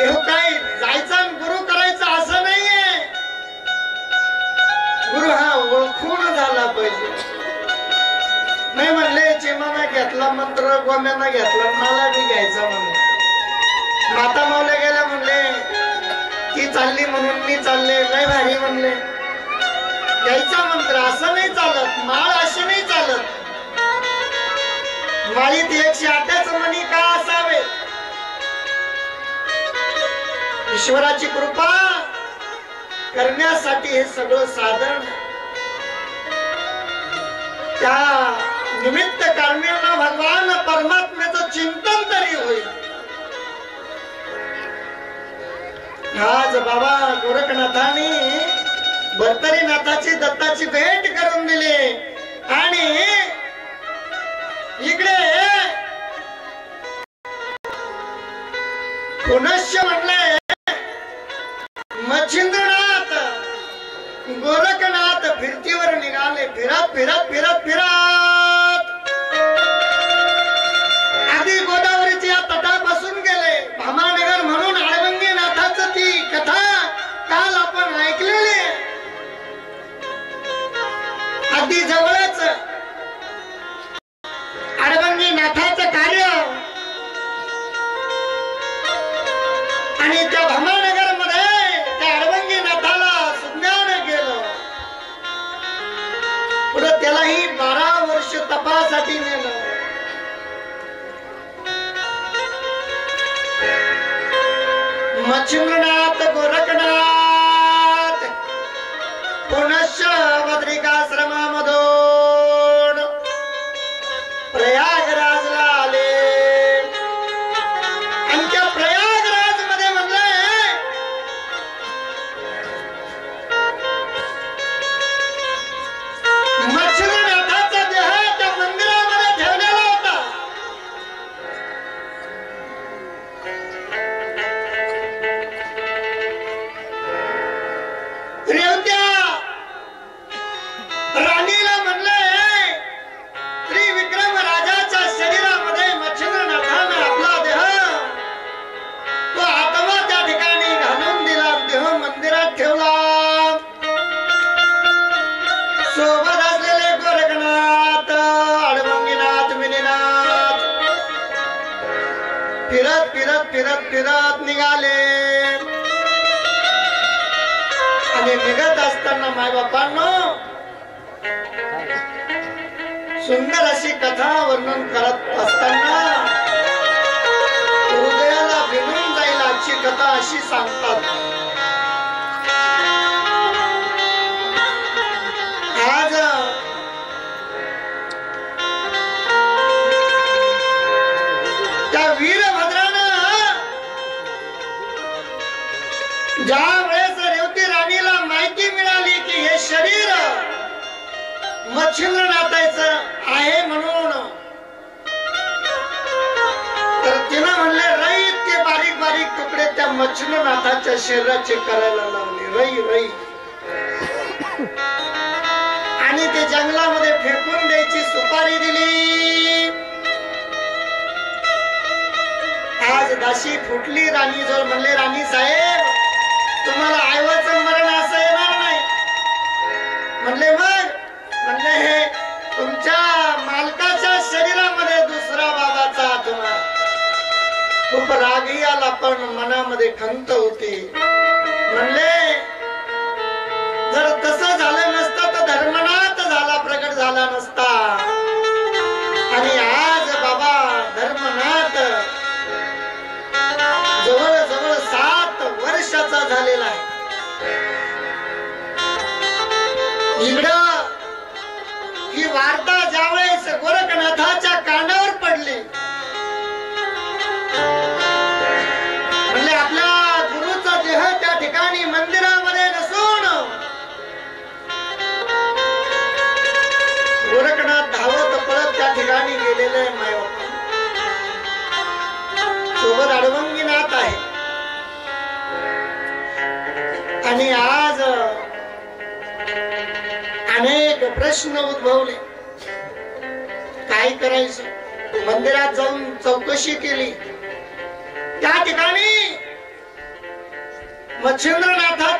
देव काय जायचा गुरु करायचा असं नाहीये. गुरु हा ओळखून झाला पाहिजे. नाही म्हणले चिमाना घेतला मंत्र, गोम्याना घेतला, मला बी घ्यायचा म्हणले. माता मावल्या गेल्या म्हणले, ती चालली म्हणून मी चालले, लय भारी म्हणले. घ्यायचा मंत्र असं नाही चालत, माळ अशी नाही चालत. माळीत 108 मणी का असावे? ईश्वराची कृपा करण्यासाठी हे सगळं साधन. त्या निमित्त कारणानं भगवान परमात्म्याचं चिंतन तरी होईल. आज बाबा गोरखनाथांनी भर्तरीनाथाची दत्ताची भेट करून दिली. आणि इकडे पुनश्च म्हणले मच्छिंद्रनाथ गोरखनाथ फिरतीवर निघाले. फिरत फिरत फिरत फिरत आधी गोदावरीच्या तटापासून गेले. भामानगर म्हणून आळवंगी नाथाचं ती कथा काल आपण ऐकलेली. अगदी जवळच आळवंगी नाथाचं कार्य आणि त्या भामानगर मध्ये त्या आळवंगी नाथाला सुज्ञान केलं. पुढे त्यालाही 12 वर्ष तपासाठी नेलं. मच्छिंद्रनाथ गोरखनाथ पुनश्च बद्रिकाश्रमामधून प्रयागराजला आले. आणि त्या प्रयागराज मध्ये म्हणले मच्छिंद्रनाथाचा देह त्या मंदिरामध्ये ठेवलेला होता. राणीला म्हणले त्रिविक्रम राजाच्या शरीरामध्ये मच्छिंद्रनाथाने आपला देह तो आत्मा त्या ठिकाणी घालून दिला. देह मंदिरात ठेवला. सोबत असलेले गोरखनाथ आळवंगीनाथ मिनीनाथ फिरत फिरत फिरत फिरत निघाले. आणि निघत असताना मायबापांनो सुंदर अशी कथा वर्णन करत असताना हृदयाला भिनून जाईल अशी कथा अशी सांगतात. आज त्या वीरभद्रानं ज्या वेळेस रेवती राणीला माहिती मिळाली की हे शरीर मच्छिंद्रनाथाचं आहे म्हणून, तर तिनं म्हणले रई इतके बारीक बारीक तुकडे त्या मच्छिंद्रनाथाच्या शरीराचे करायला लावले. रई रई. आणि ते जंगलामध्ये फेकून द्यायची सुपारी दिली. आज दाशी फुटली राणी जवळ. म्हणले राणी साहेब तुम्हाला आईवाचं मरण असं येणार नाही. म्हणले मग? म्हणले हे तुमच्या मालकाच्या शरीरामध्ये दुसरा बाबाचा आत्मा. खूप रागही आला पण मनामध्ये खंत होती. म्हणले जर तसं झालं नसतं तर धर्मनाथ झाला प्रगट झाला नसता. आणि आज बाबा धर्मनाथ जवळजवळ 7 वर्षाचा झालेला आहे. इकडं ही वार्ता ज्यावेळेस गोरखनाथाच्या कानावर पडली, म्हणले आपल्या गुरुचा देह त्या ठिकाणी मंदिरामध्ये नसून गोरखनाथ धावत पळत त्या ठिकाणी गेलेले मायबाप. सोबत आळवंगीनाथ आहे. आणि आज अनेक प्रश्न उद्भवले. काय करायचं? मंदिरात जाऊन चौकशी केली. त्या ठिकाणी मच्छिंद्रनाथाची